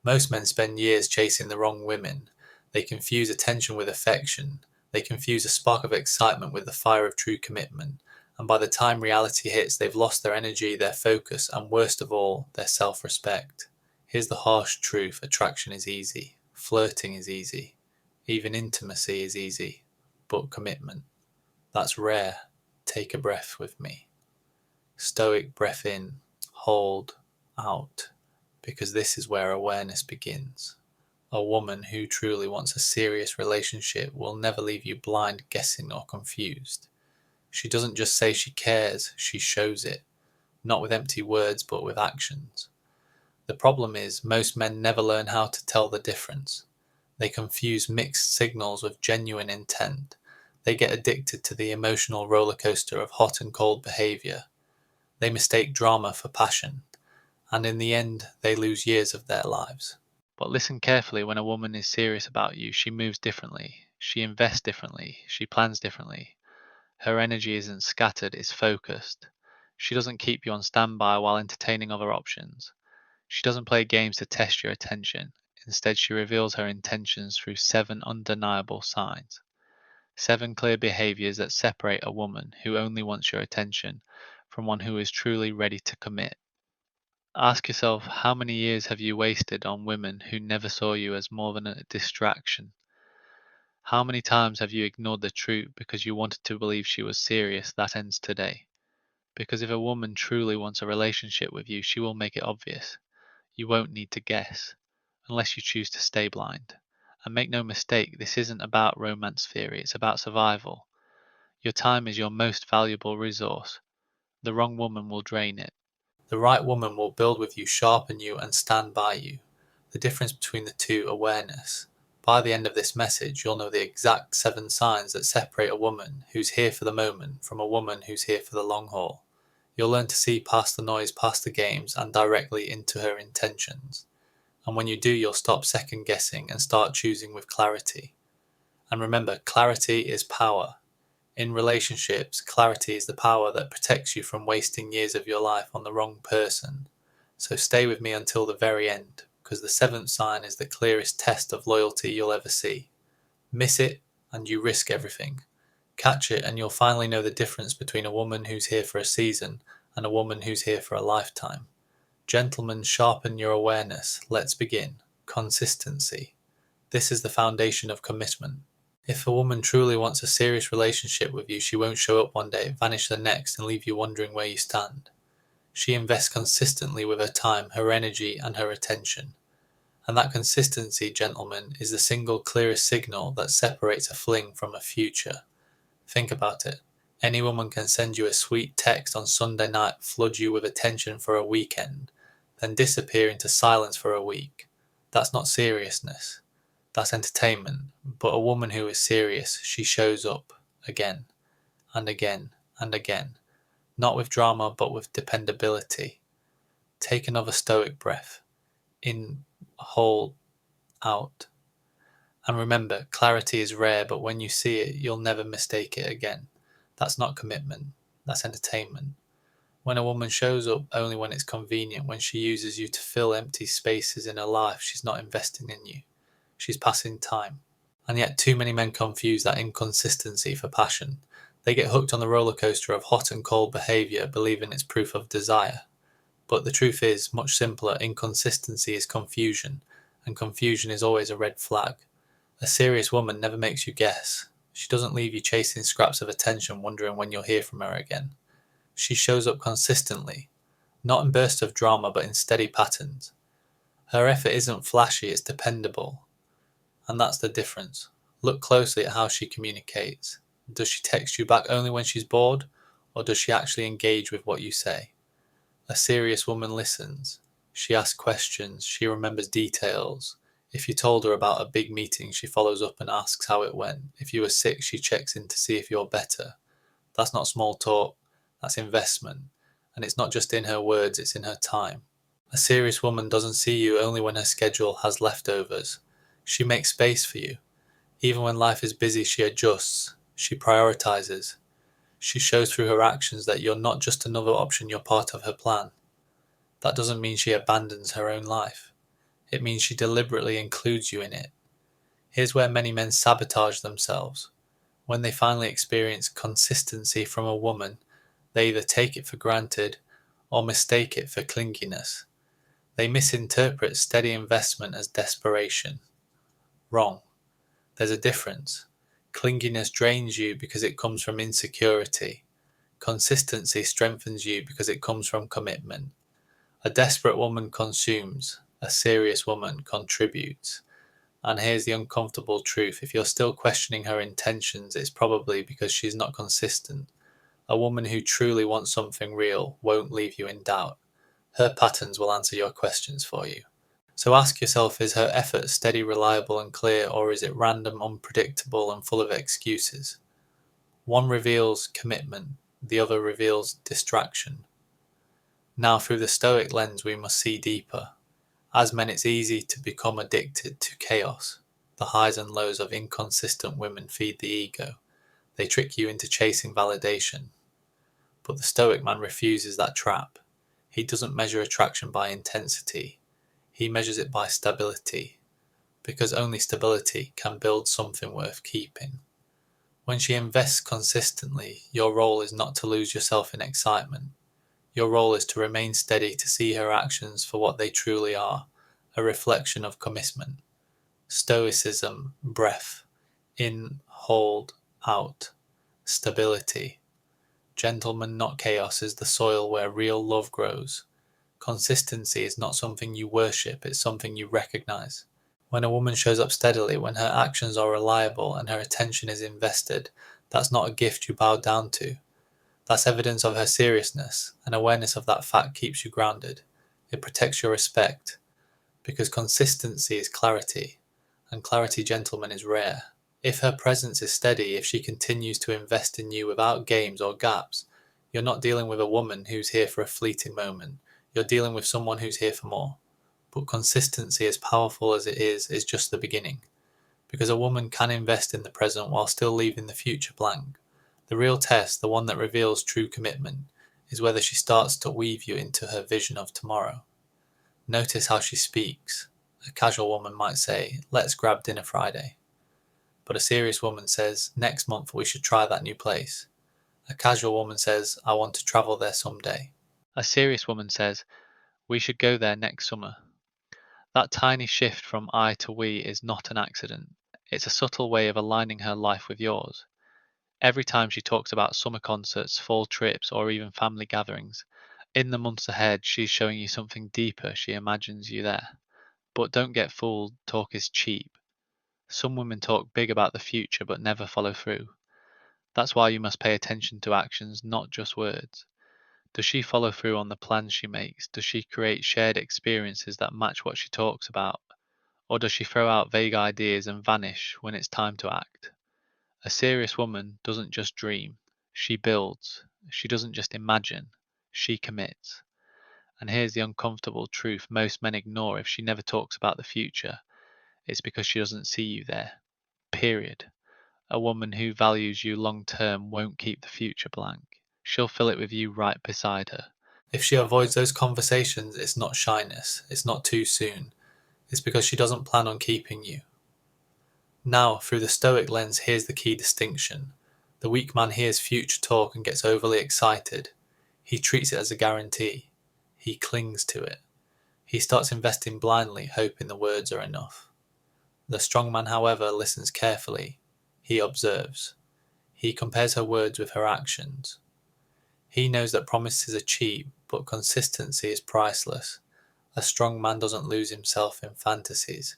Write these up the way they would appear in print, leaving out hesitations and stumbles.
Most men spend years chasing the wrong women. They confuse attention with affection. They confuse a spark of excitement with the fire of true commitment. And by the time reality hits, they've lost their energy, their focus, and worst of all, their self-respect. Here's the harsh truth. Attraction is easy. Flirting is easy. Even intimacy is easy. But commitment, that's rare. Take a breath with me. Stoic breath in, hold, out. Because this is where awareness begins. A woman who truly wants a serious relationship will never leave you blind, guessing, or confused. She doesn't just say she cares, she shows it. Not with empty words, but with actions. The problem is, most men never learn how to tell the difference. They confuse mixed signals with genuine intent. They get addicted to the emotional roller coaster of hot and cold behavior. They mistake drama for passion. And in the end, they lose years of their lives. But listen carefully. When a woman is serious about you, she moves differently. She invests differently. She plans differently. Her energy isn't scattered, it's focused. She doesn't keep you on standby while entertaining other options. She doesn't play games to test your attention. Instead, she reveals her intentions through 7 undeniable signs. 7 clear behaviors that separate a woman who only wants your attention from one who is truly ready to commit. Ask yourself, how many years have you wasted on women who never saw you as more than a distraction? How many times have you ignored the truth because you wanted to believe she was serious? That ends today. Because if a woman truly wants a relationship with you, she will make it obvious. You won't need to guess, unless you choose to stay blind. And make no mistake, this isn't about romance theory, it's about survival. Your time is your most valuable resource. The wrong woman will drain it. The right woman will build with you, sharpen you, and stand by you. The difference between the two, awareness. By the end of this message, you'll know the exact 7 signs that separate a woman who's here for the moment from a woman who's here for the long haul. You'll learn to see past the noise, past the games, and directly into her intentions. And when you do, you'll stop second guessing and start choosing with clarity. And remember, clarity is power. In relationships, clarity is the power that protects you from wasting years of your life on the wrong person. So stay with me until the very end, because the 7th sign is the clearest test of loyalty you'll ever see. Miss it, and you risk everything. Catch it, and you'll finally know the difference between a woman who's here for a season and a woman who's here for a lifetime. Gentlemen, sharpen your awareness. Let's begin. Consistency. This is the foundation of commitment. If a woman truly wants a serious relationship with you, she won't show up one day, vanish the next, and leave you wondering where you stand. She invests consistently with her time, her energy, and her attention. And that consistency, gentlemen, is the single clearest signal that separates a fling from a future. Think about it. Any woman can send you a sweet text on Sunday night, flood you with attention for a weekend, then disappear into silence for a week. That's not seriousness. That's entertainment. But a woman who is serious, she shows up again and again and again. Not with drama, but with dependability. Take another stoic breath. In, hold, out. And remember, clarity is rare, but when you see it, you'll never mistake it again. That's not commitment. That's entertainment. When a woman shows up only when it's convenient, when she uses you to fill empty spaces in her life, she's not investing in you. She's passing time. And yet too many men confuse that inconsistency for passion. They get hooked on the roller coaster of hot and cold behaviour, believing it's proof of desire. But the truth is, much simpler, inconsistency is confusion, and confusion is always a red flag. A serious woman never makes you guess. She doesn't leave you chasing scraps of attention, wondering when you'll hear from her again. She shows up consistently, not in bursts of drama, but in steady patterns. Her effort isn't flashy, it's dependable. And that's the difference. Look closely at how she communicates. Does she text you back only when she's bored, or does she actually engage with what you say? A serious woman listens. She asks questions, she remembers details. If you told her about a big meeting, she follows up and asks how it went. If you were sick, she checks in to see if you're better. That's not small talk, that's investment. And it's not just in her words, it's in her time. A serious woman doesn't see you only when her schedule has leftovers. She makes space for you. Even when life is busy, she adjusts. She prioritizes. She shows through her actions that you're not just another option, you're part of her plan. That doesn't mean she abandons her own life. It means she deliberately includes you in it. Here's where many men sabotage themselves. When they finally experience consistency from a woman, they either take it for granted or mistake it for clinginess. They misinterpret steady investment as desperation. Wrong. There's a difference. Clinginess drains you because it comes from insecurity. Consistency strengthens you because it comes from commitment. A desperate woman consumes, a serious woman contributes. And here's the uncomfortable truth: if you're still questioning her intentions, it's probably because she's not consistent. A woman who truly wants something real won't leave you in doubt. Her patterns will answer your questions for you. So ask yourself, is her effort steady, reliable, and clear, or is it random, unpredictable, and full of excuses? One reveals commitment, the other reveals distraction. Now, through the Stoic lens, we must see deeper. As men, it's easy to become addicted to chaos. The highs and lows of inconsistent women feed the ego. They trick you into chasing validation. But the Stoic man refuses that trap. He doesn't measure attraction by intensity. He measures it by stability, because only stability can build something worth keeping. When she invests consistently, your role is not to lose yourself in excitement. Your role is to remain steady, to see her actions for what they truly are, a reflection of commitment. Stoicism Breath. In, hold, out. Stability. Gentleman, not chaos, is the soil where real love grows. Consistency is not something you worship, it's something you recognize. When a woman shows up steadily, when her actions are reliable and her attention is invested, that's not a gift you bow down to. That's evidence of her seriousness, and awareness of that fact keeps you grounded. It protects your respect, because consistency is clarity, and clarity, gentlemen, is rare. If her presence is steady, if she continues to invest in you without games or gaps, you're not dealing with a woman who's here for a fleeting moment. You're dealing with someone who's here for more. But consistency, as powerful as it is just the beginning. Because a woman can invest in the present while still leaving the future blank. The real test, the one that reveals true commitment, is whether she starts to weave you into her vision of tomorrow. Notice how she speaks. A casual woman might say, "Let's grab dinner Friday." But a serious woman says, "Next month we should try that new place." A casual woman says, "I want to travel there someday." A serious woman says, "We should go there next summer." That tiny shift from I to we is not an accident. It's a subtle way of aligning her life with yours. Every time she talks about summer concerts, fall trips, or even family gatherings, in the months ahead she's showing you something deeper. She imagines you there. But don't get fooled, talk is cheap. Some women talk big about the future but never follow through. That's why you must pay attention to actions, not just words. Does she follow through on the plans she makes? Does she create shared experiences that match what she talks about? Or does she throw out vague ideas and vanish when it's time to act? A serious woman doesn't just dream, she builds. She doesn't just imagine, she commits. And here's the uncomfortable truth most men ignore: if she never talks about the future, it's because she doesn't see you there. Period. A woman who values you long term won't keep the future blank. She'll fill it with you right beside her. If she avoids those conversations, it's not shyness, it's not too soon. It's because she doesn't plan on keeping you. Now, through the Stoic lens, here's the key distinction. The weak man hears future talk and gets overly excited. He treats it as a guarantee. He clings to it. He starts investing blindly, hoping the words are enough. The strong man, however, listens carefully. He observes. He compares her words with her actions. He knows that promises are cheap, but consistency is priceless. A strong man doesn't lose himself in fantasies.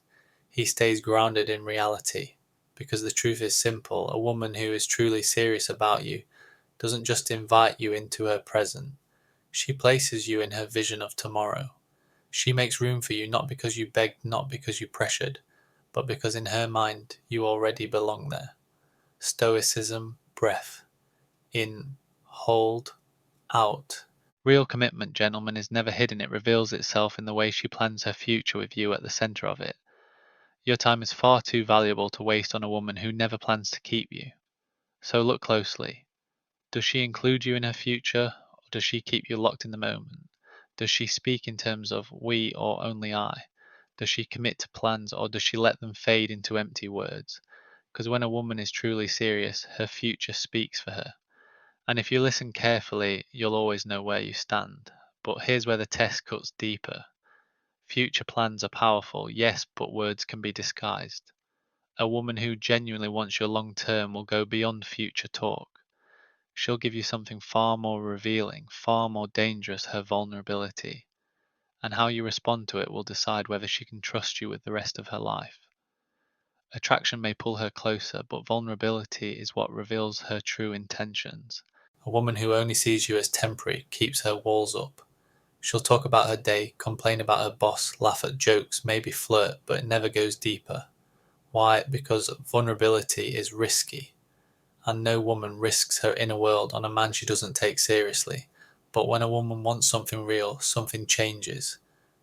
He stays grounded in reality, because the truth is simple. A woman who is truly serious about you doesn't just invite you into her present. She places you in her vision of tomorrow. She makes room for you, not because you begged, not because you pressured, but because in her mind you already belong there. Stoicism Breath. In, hold, out. Real commitment, gentlemen, is never hidden. It reveals itself in the way she plans her future with you at the center of it. Your time is far too valuable to waste on a woman who never plans to keep you. So look closely. Does she include you in her future, or does she keep you locked in the moment? Does she speak in terms of we or only I? Does she commit to plans, or does she let them fade into empty words? Because when a woman is truly serious, her future speaks for her. And if you listen carefully, you'll always know where you stand. But here's where the test cuts deeper. Future plans are powerful, yes, but words can be disguised. A woman who genuinely wants your long term will go beyond future talk. She'll give you something far more revealing, far more dangerous, her vulnerability. And how you respond to it will decide whether she can trust you with the rest of her life. Attraction may pull her closer, but vulnerability is what reveals her true intentions. A woman who only sees you as temporary keeps her walls up. She'll talk about her day, complain about her boss, laugh at jokes, maybe flirt, but it never goes deeper. Why? Because vulnerability is risky, and no woman risks her inner world on a man she doesn't take seriously. But when a woman wants something real, something changes.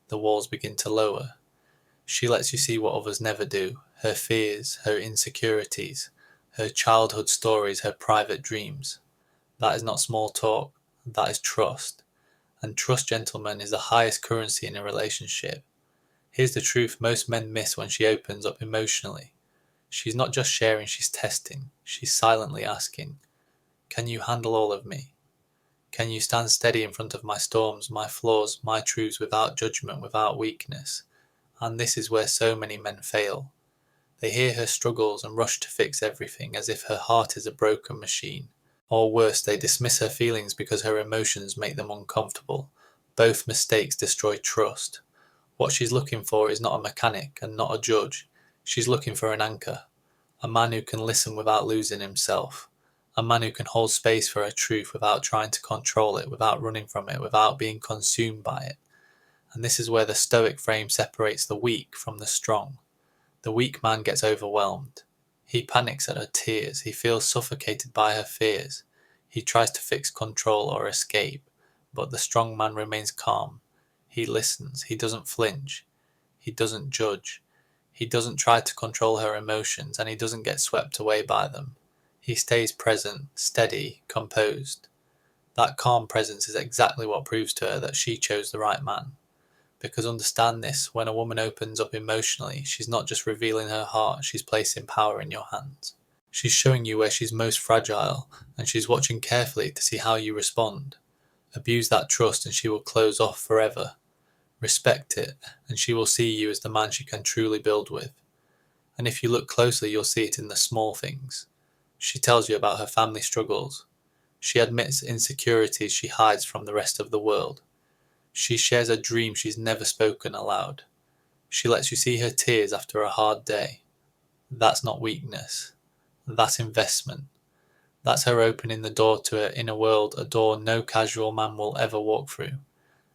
The walls begin to lower. She lets you see what others never do, her fears, her insecurities, her childhood stories, her private dreams. That is not small talk, that is trust. And trust, gentlemen, is the highest currency in a relationship. Here's the truth most men miss when she opens up emotionally. She's not just sharing, she's testing. She's silently asking, can you handle all of me? Can you stand steady in front of my storms, my flaws, my truths without judgment, without weakness? And this is where so many men fail. They hear her struggles and rush to fix everything as if her heart is a broken machine. Or worse, they dismiss her feelings because her emotions make them uncomfortable. Both mistakes destroy trust. What she's looking for is not a mechanic and not a judge. She's looking for an anchor. A man who can listen without losing himself. A man who can hold space for her truth without trying to control it, without running from it, without being consumed by it. And this is where the Stoic frame separates the weak from the strong. The weak man gets overwhelmed. He panics at her tears. He feels suffocated by her fears. He tries to fix control or escape. But the strong man remains calm. He listens. He doesn't flinch. He doesn't judge. He doesn't try to control her emotions, and he doesn't get swept away by them. He stays present, steady, composed. That calm presence is exactly what proves to her that she chose the right man. Because understand this, when a woman opens up emotionally, she's not just revealing her heart, she's placing power in your hands. She's showing you where she's most fragile, and she's watching carefully to see how you respond. Abuse that trust and she will close off forever. Respect it, and she will see you as the man she can truly build with. And if you look closely, you'll see it in the small things. She tells you about her family struggles. She admits insecurities she hides from the rest of the world. She shares a dream she's never spoken aloud. She lets you see her tears after a hard day. That's not weakness. That's investment. That's her opening the door to her inner world, a door no casual man will ever walk through.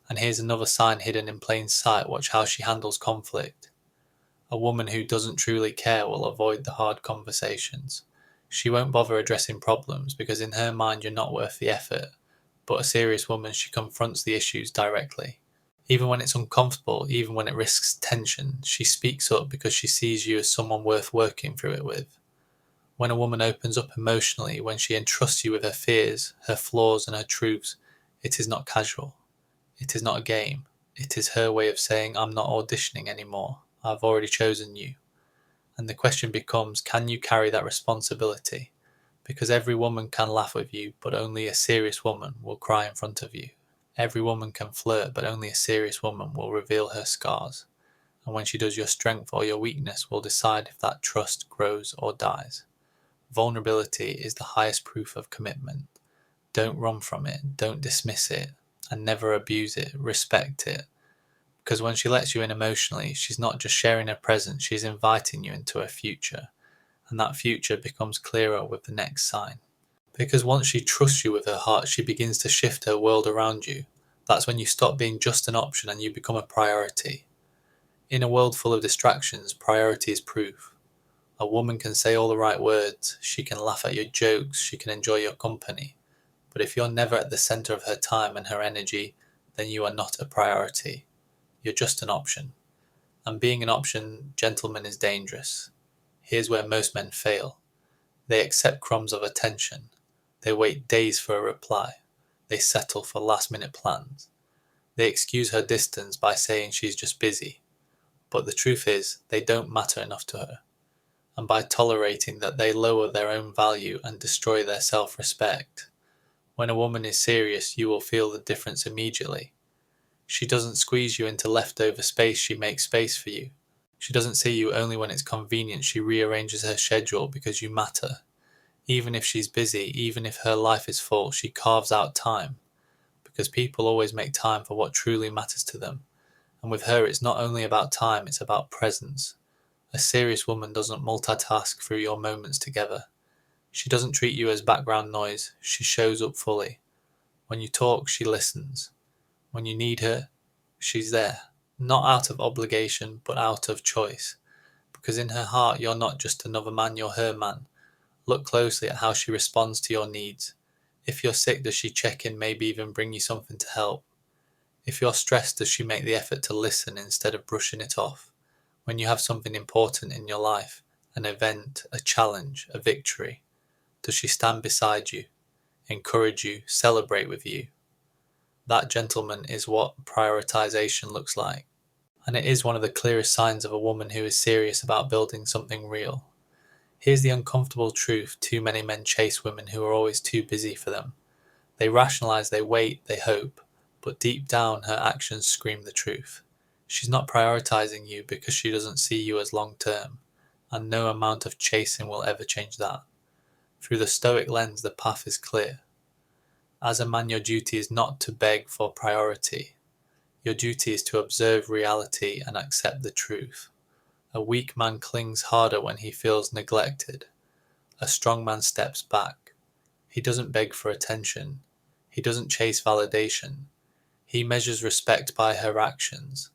And here's another sign hidden in plain sight. Watch how she handles conflict. A woman who doesn't truly care will avoid the hard conversations. She won't bother addressing problems because in her mind you're not worth the effort. But a serious woman, she confronts the issues directly. Even when it's uncomfortable, even when it risks tension, she speaks up because she sees you as someone worth working through it with. When a woman opens up emotionally, when she entrusts you with her fears, her flaws and her truths, it is not casual. It is not a game. It is her way of saying, I'm not auditioning anymore. I've already chosen you. And the question becomes, can you carry that responsibility? Because every woman can laugh with you, but only a serious woman will cry in front of you. Every woman can flirt, but only a serious woman will reveal her scars. And when she does, your strength or your weakness will decide if that trust grows or dies. Vulnerability is the highest proof of commitment. Don't run from it, don't dismiss it, and never abuse it. Respect it. Because when she lets you in emotionally, she's not just sharing her presence, she's inviting you into her future. And that future becomes clearer with the next sign. Because once she trusts you with her heart, she begins to shift her world around you. That's when you stop being just an option and you become a priority. In a world full of distractions, priority is proof. A woman can say all the right words, she can laugh at your jokes, she can enjoy your company. But if you're never at the center of her time and her energy, then you are not a priority. You're just an option. And being an option, gentlemen, is dangerous. Here's where most men fail. They accept crumbs of attention. They wait days for a reply. They settle for last-minute plans. They excuse her distance by saying she's just busy. But the truth is, they don't matter enough to her. And by tolerating that, they lower their own value and destroy their self-respect. When a woman is serious, you will feel the difference immediately. She doesn't squeeze you into leftover space, she makes space for you. She doesn't see you only when it's convenient, she rearranges her schedule because you matter. Even if she's busy, even if her life is full, she carves out time. Because people always make time for what truly matters to them. And with her, it's not only about time, it's about presence. A serious woman doesn't multitask through your moments together. She doesn't treat you as background noise, she shows up fully. When you talk, she listens. When you need her, she's there. Not out of obligation, but out of choice. Because in her heart, you're not just another man, you're her man. Look closely at how she responds to your needs. If you're sick, does she check in, maybe even bring you something to help? If you're stressed, does she make the effort to listen instead of brushing it off? When you have something important in your life, an event, a challenge, a victory, does she stand beside you, encourage you, celebrate with you? That, gentlemen, is what prioritization looks like. And it is one of the clearest signs of a woman who is serious about building something real. Here's the uncomfortable truth: too many men chase women who are always too busy for them. They rationalize, they wait, they hope, but deep down her actions scream the truth. She's not prioritizing you because she doesn't see you as long term, and no amount of chasing will ever change that. Through the Stoic lens, the path is clear. As a man, your duty is not to beg for priority. Your duty is to observe reality and accept the truth. A weak man clings harder when he feels neglected. A strong man steps back. He doesn't beg for attention. He doesn't chase validation. He measures respect by her actions.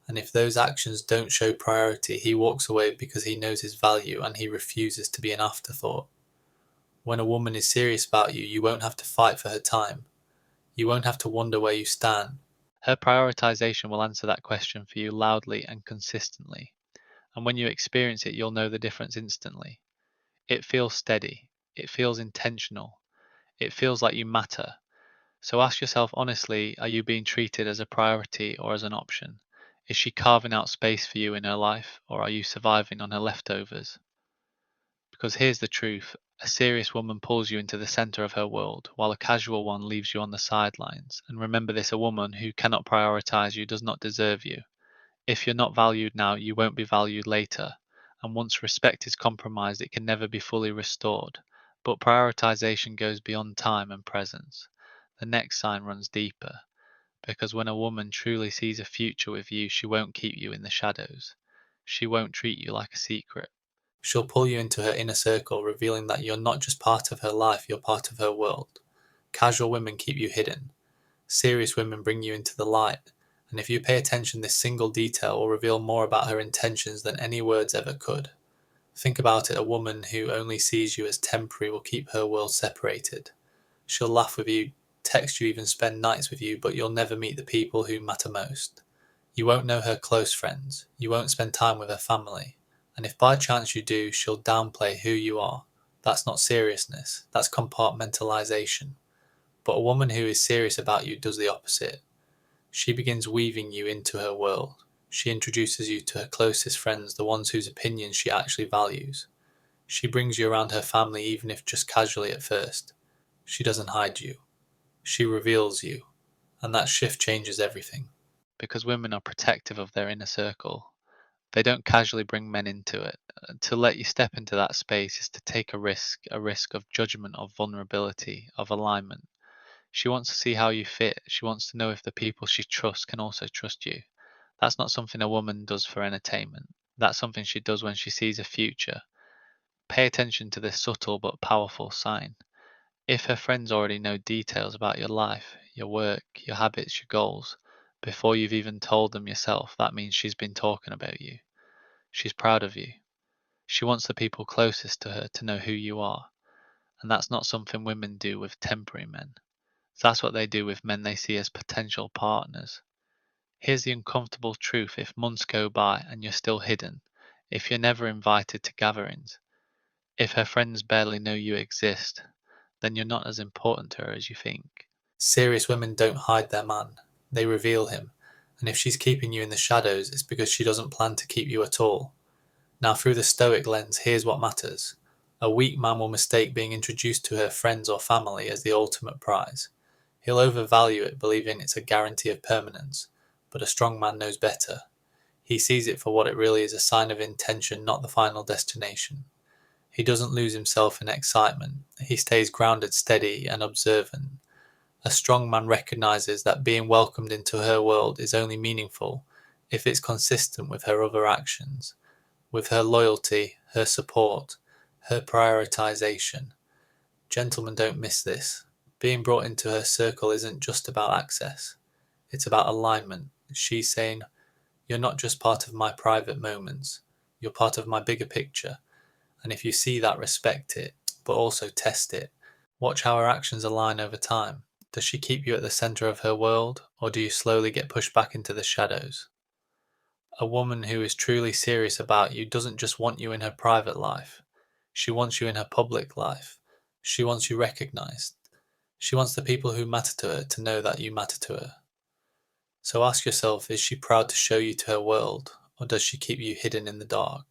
And if those actions don't show priority, he walks away because he knows his value and he refuses to be an afterthought. When a woman is serious about you, you won't have to fight for her time. You won't have to wonder where you stand. Her prioritization will answer that question for you loudly and consistently. And when you experience it, you'll know the difference instantly. It feels steady. It feels intentional. It feels like you matter. So ask yourself honestly, are you being treated as a priority or as an option? Is she carving out space for you in her life, or are you surviving on her leftovers? Because here's the truth: a serious woman pulls you into the center of her world, while a casual one leaves you on the sidelines. And remember this: a woman who cannot prioritize you does not deserve you. If you're not valued now, you won't be valued later. And once respect is compromised, it can never be fully restored. But prioritization goes beyond time and presence. The next sign runs deeper, because when a woman truly sees a future with you, she won't keep you in the shadows. She won't treat you like a secret. She'll pull you into her inner circle, revealing that you're not just part of her life, you're part of her world. Casual women keep you hidden. Serious women bring you into the light. And if you pay attention, this single detail will reveal more about her intentions than any words ever could. Think about it: a woman who only sees you as temporary will keep her world separated. She'll laugh with you, text you, even spend nights with you, but you'll never meet the people who matter most. You won't know her close friends. You won't spend time with her family. And if by chance you do, she'll downplay who you are. That's not seriousness, that's compartmentalization. But a woman who is serious about you does the opposite. She begins weaving you into her world. She introduces you to her closest friends, the ones whose opinions she actually values. She brings you around her family, even if just casually at first. She doesn't hide you. She reveals you. And that shift changes everything. Because women are protective of their inner circle. They don't casually bring men into it. To let you step into that space is to take a risk of judgment, of vulnerability, of alignment. She wants to see how you fit. She wants to know if the people she trusts can also trust you. That's not something a woman does for entertainment. That's something she does when she sees a future. Pay attention to this subtle but powerful sign. If her friends already know details about your life, your work, your habits, your goals, before you've even told them yourself, that means she's been talking about you. She's proud of you. She wants the people closest to her to know who you are. And that's not something women do with temporary men. That's what they do with men they see as potential partners. Here's the uncomfortable truth: if months go by and you're still hidden, if you're never invited to gatherings, if her friends barely know you exist, then you're not as important to her as you think. Serious women don't hide their man, they reveal him. And if she's keeping you in the shadows, it's because she doesn't plan to keep you at all. Now, through the Stoic lens, here's what matters. A weak man will mistake being introduced to her friends or family as the ultimate prize. He'll overvalue it, believing it's a guarantee of permanence. But a strong man knows better. He sees it for what it really is, a sign of intention, not the final destination. He doesn't lose himself in excitement. He stays grounded, steady, and observant. A strong man recognizes that being welcomed into her world is only meaningful if it's consistent with her other actions, with her loyalty, her support, her prioritization. Gentlemen don't miss this. Being brought into her circle isn't just about access, it's about alignment. She's saying, "You're not just part of my private moments, you're part of my bigger picture." And if you see that, respect it, but also test it. Watch how her actions align over time. Does she keep you at the center of her world, or do you slowly get pushed back into the shadows? A woman who is truly serious about you doesn't just want you in her private life. She wants you in her public life. She wants you recognized. She wants the people who matter to her to know that you matter to her. So ask yourself, is she proud to show you to her world, or does she keep you hidden in the dark?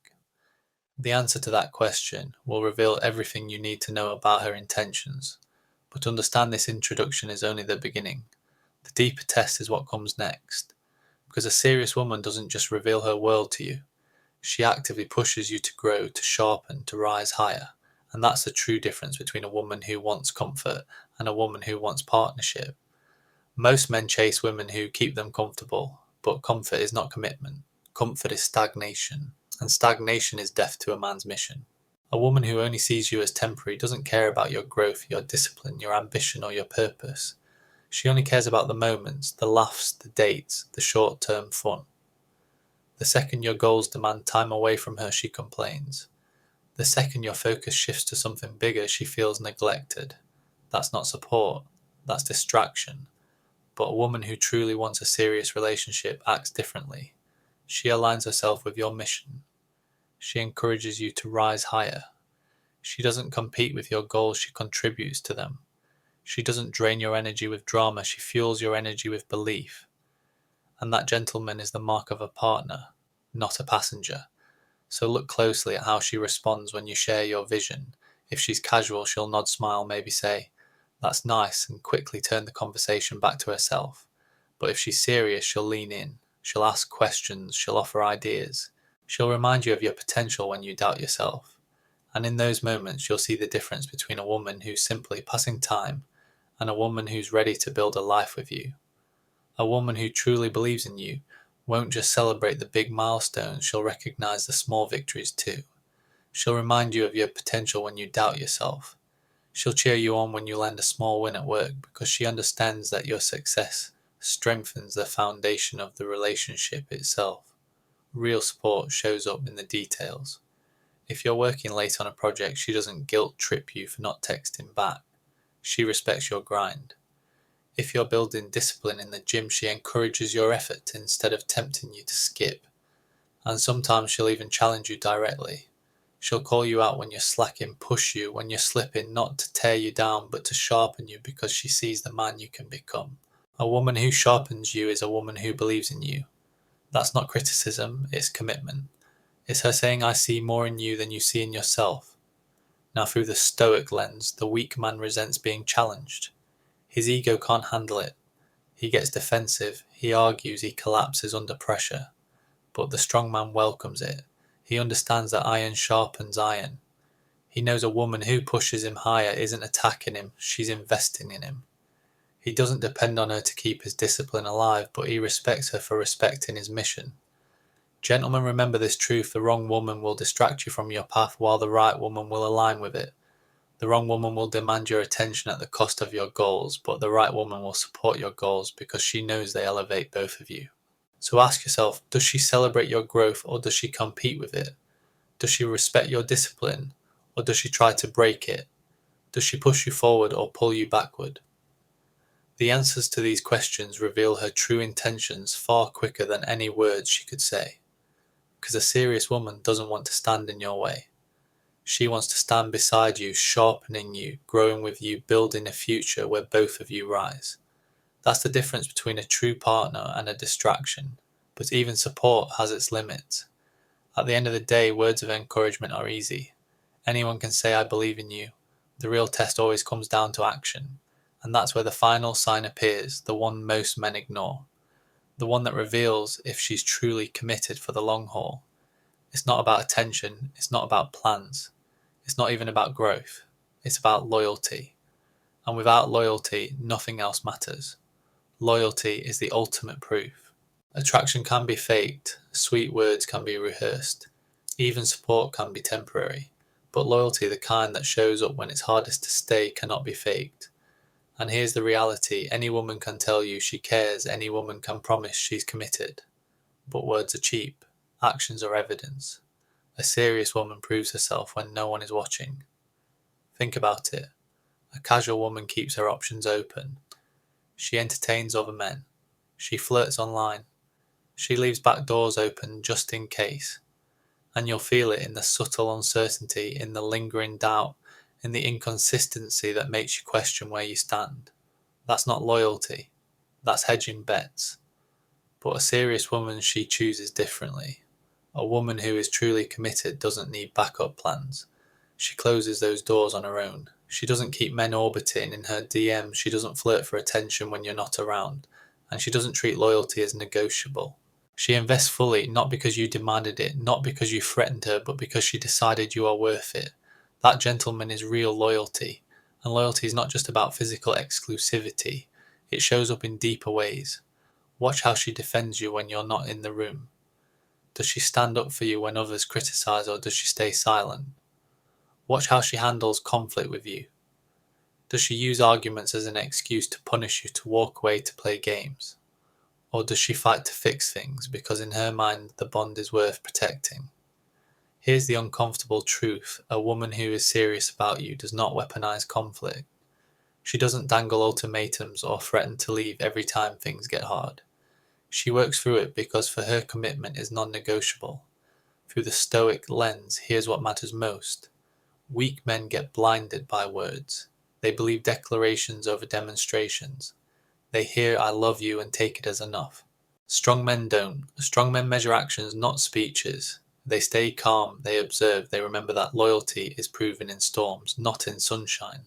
The answer to that question will reveal everything you need to know about her intentions. But understand this introduction is only the beginning. The deeper test is what comes next. Because a serious woman doesn't just reveal her world to you, she actively pushes you to grow, to sharpen, to rise higher. And that's the true difference between a woman who wants comfort and a woman who wants partnership. Most men chase women who keep them comfortable, but comfort is not commitment. Comfort is stagnation, and stagnation is death to a man's mission. A woman who only sees you as temporary doesn't care about your growth, your discipline, your ambition, or your purpose. She only cares about the moments, the laughs, the dates, the short-term fun. The second your goals demand time away from her, she complains. The second your focus shifts to something bigger, she feels neglected. That's not support, that's distraction. But a woman who truly wants a serious relationship acts differently. She aligns herself with your mission. She encourages you to rise higher. She doesn't compete with your goals, she contributes to them. She doesn't drain your energy with drama, she fuels your energy with belief. And that, gentleman, is the mark of a partner, not a passenger. So look closely at how she responds when you share your vision. If she's casual, she'll nod, smile, maybe say, "That's nice," and quickly turn the conversation back to herself. But if she's serious, she'll lean in. She'll ask questions, she'll offer ideas. She'll remind you of your potential when you doubt yourself. And in those moments, you'll see the difference between a woman who's simply passing time and a woman who's ready to build a life with you. A woman who truly believes in you won't just celebrate the big milestones, she'll recognize the small victories too. She'll remind you of your potential when you doubt yourself. She'll cheer you on when you land a small win at work because she understands that your success strengthens the foundation of the relationship itself. Real support shows up in the details. If you're working late on a project, she doesn't guilt trip you for not texting back. She respects your grind. If you're building discipline in the gym, she encourages your effort instead of tempting you to skip. And sometimes she'll even challenge you directly. She'll call you out when you're slacking, push you when you're slipping, not to tear you down, but to sharpen you because she sees the man you can become. A woman who sharpens you is a woman who believes in you. That's not criticism, it's commitment. It's her saying, "I see more in you than you see in yourself." Now, through the Stoic lens, the weak man resents being challenged. His ego can't handle it. He gets defensive, he argues, he collapses under pressure. But the strong man welcomes it. He understands that iron sharpens iron. He knows a woman who pushes him higher isn't attacking him, she's investing in him. He doesn't depend on her to keep his discipline alive, but he respects her for respecting his mission. Gentlemen, remember this truth: the wrong woman will distract you from your path while the right woman will align with it. The wrong woman will demand your attention at the cost of your goals, but the right woman will support your goals because she knows they elevate both of you. So ask yourself, does she celebrate your growth or does she compete with it? Does she respect your discipline or does she try to break it? Does she push you forward or pull you backward? The answers to these questions reveal her true intentions far quicker than any words she could say. Because a serious woman doesn't want to stand in your way. She wants to stand beside you, sharpening you, growing with you, building a future where both of you rise. That's the difference between a true partner and a distraction. But even support has its limits. At the end of the day, words of encouragement are easy. Anyone can say, I believe in you. The real test always comes down to action. And that's where the final sign appears, the one most men ignore. The one that reveals if she's truly committed for the long haul. It's not about attention, it's not about plans, it's not even about growth. It's about loyalty. And without loyalty, nothing else matters. Loyalty is the ultimate proof. Attraction can be faked, sweet words can be rehearsed, even support can be temporary. But loyalty, the kind that shows up when it's hardest to stay, cannot be faked. And here's the reality, any woman can tell you she cares, any woman can promise she's committed. But words are cheap, actions are evidence. A serious woman proves herself when no one is watching. Think about it. A casual woman keeps her options open. She entertains other men. She flirts online. She leaves back doors open just in case. And you'll feel it in the subtle uncertainty, in the lingering doubt, in the inconsistency that makes you question where you stand. That's not loyalty. That's hedging bets. But a serious woman, she chooses differently. A woman who is truly committed doesn't need backup plans. She closes those doors on her own. She doesn't keep men orbiting in her DMs. She doesn't flirt for attention when you're not around. And she doesn't treat loyalty as negotiable. She invests fully, not because you demanded it, not because you threatened her, but because she decided you are worth it. That, gentleman, is real loyalty. And loyalty is not just about physical exclusivity. It shows up in deeper ways. Watch how she defends you when you're not in the room. Does she stand up for you when others criticize, or does she stay silent? Watch how she handles conflict with you. Does she use arguments as an excuse to punish you, to walk away, to play games? Or does she fight to fix things because in her mind the bond is worth protecting? Here's the uncomfortable truth. A woman who is serious about you does not weaponize conflict. She doesn't dangle ultimatums or threaten to leave every time things get hard. She works through it because for her commitment is non-negotiable. Through the Stoic lens, here's what matters most. Weak men get blinded by words. They believe declarations over demonstrations. They hear I love you and take it as enough. Strong men don't. Strong men measure actions, not speeches. They stay calm, they observe, they remember that loyalty is proven in storms, not in sunshine.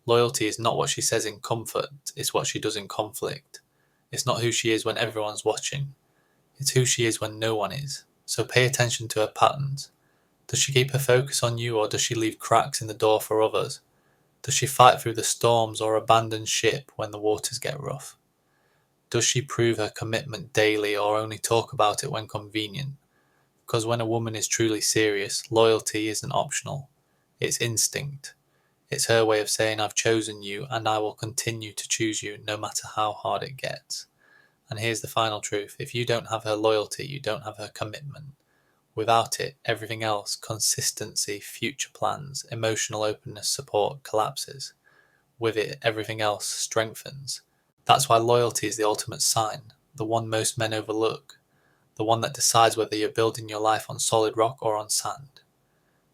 Loyalty is not what she says in comfort, it's what she does in conflict. It's not who she is when everyone's watching. It's who she is when no one is. So pay attention to her patterns. Does she keep her focus on you, or does she leave cracks in the door for others? Does she fight through the storms or abandon ship when the waters get rough? Does she prove her commitment daily or only talk about it when convenient? Because when a woman is truly serious, loyalty isn't optional. It's instinct. It's her way of saying I've chosen you and I will continue to choose you no matter how hard it gets. And here's the final truth. If you don't have her loyalty, you don't have her commitment. Without it, everything else, consistency, future plans, emotional openness, support, collapses. With it, everything else strengthens. That's why loyalty is the ultimate sign, the one most men overlook, the one that decides whether you're building your life on solid rock or on sand.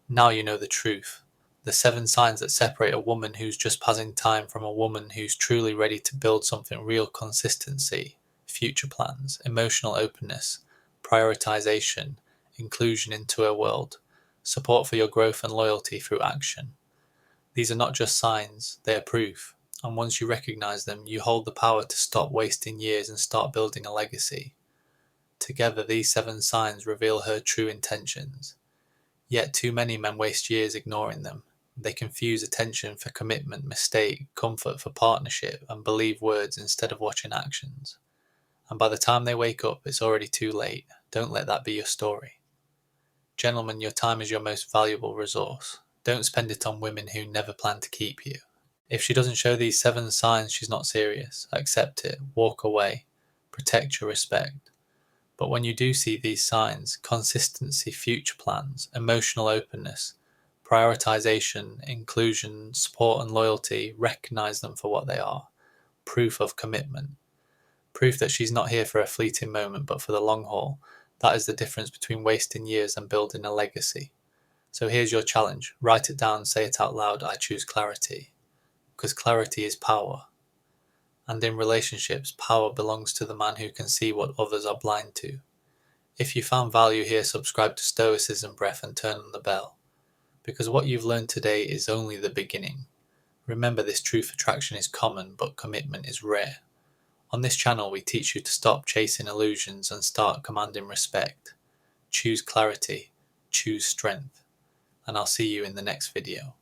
Now you know the truth. The 7 signs that separate a woman who's just passing time from a woman who's truly ready to build something real: consistency, future plans, emotional openness, prioritization, inclusion into her world, support for your growth and loyalty through action. These are not just signs, they are proof. And once you recognize them, you hold the power to stop wasting years and start building a legacy. Together, these 7 signs reveal her true intentions. Yet too many men waste years ignoring them. They confuse attention for commitment, mistake, comfort for partnership, and believe words instead of watching actions. And by the time they wake up, it's already too late. Don't let that be your story. Gentlemen, your time is your most valuable resource. Don't spend it on women who never plan to keep you. If she doesn't show these 7 signs, she's not serious. Accept it. Walk away. Protect your respect. But when you do see these signs, consistency, future plans, emotional openness, prioritization, inclusion, support and loyalty, recognize them for what they are. Proof of commitment. Proof that she's not here for a fleeting moment but for the long haul. That is the difference between wasting years and building a legacy. So here's your challenge. Write it down, say it out loud. I choose clarity. Because clarity is power. And in relationships, power belongs to the man who can see what others are blind to. If you found value here, subscribe to Stoicism Breath and turn on the bell, because what you've learned today is only the beginning. Remember, this truth attraction is common, but commitment is rare. On this channel, we teach you to stop chasing illusions and start commanding respect. Choose clarity, choose strength, and I'll see you in the next video.